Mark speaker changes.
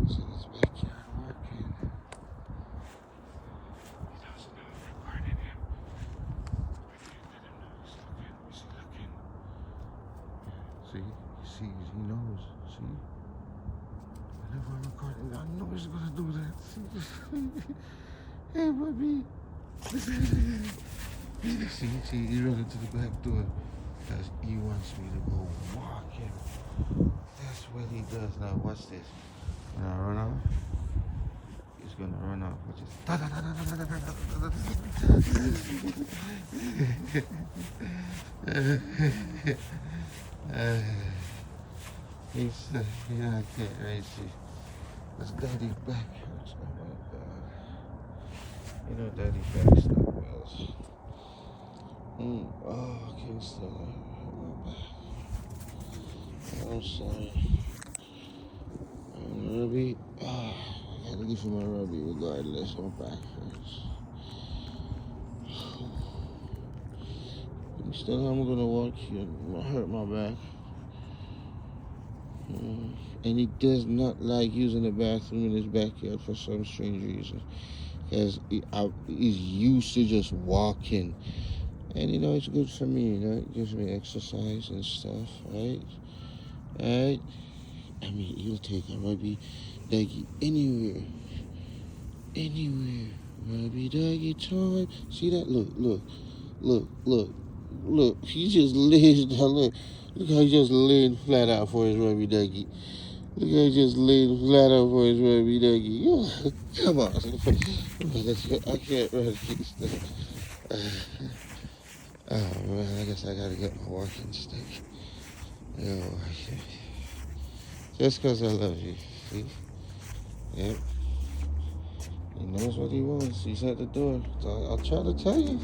Speaker 1: He's in his backyard working. He doesn't know I'm recording him. Let him know he's looking. Is he looking? See? He sees, he knows. See? Whenever I'm recording, I know he's gonna do that. See? Hey, baby. See, he's running to the back door because he wants me to go walk him. That's what he does now. Watch this. When I run off, he's gonna run off. Watch this. He's yeah, I can't really see. This daddy's back hurts. Oh my god. You know daddy's back stuff else. Oh, I can't stand it. My back. I'm sorry. Ruby. I gotta leave for my Ruby regardless. My back hurts. Still, I'm gonna walk here. I hurt my back. And he does not like using the bathroom in his backyard for some strange reason. Because he's used to just walking. And you know, it's good for me, you know, it gives me exercise and stuff, right? Right? I mean, he'll take a Ruby Doggy anywhere. Anywhere. Ruby Doggy time. See that? Look. He just lays down. Look how he just laid flat out for his Ruby Doggy. Look how he just laid flat out for his Ruby Doggy. Oh, come on. I can't really keep stuff. Oh man, I guess I gotta get my walking stick. Yo, just because I love you, see? Yep. He knows what he wants. He's at the door. So I'll try to tell you.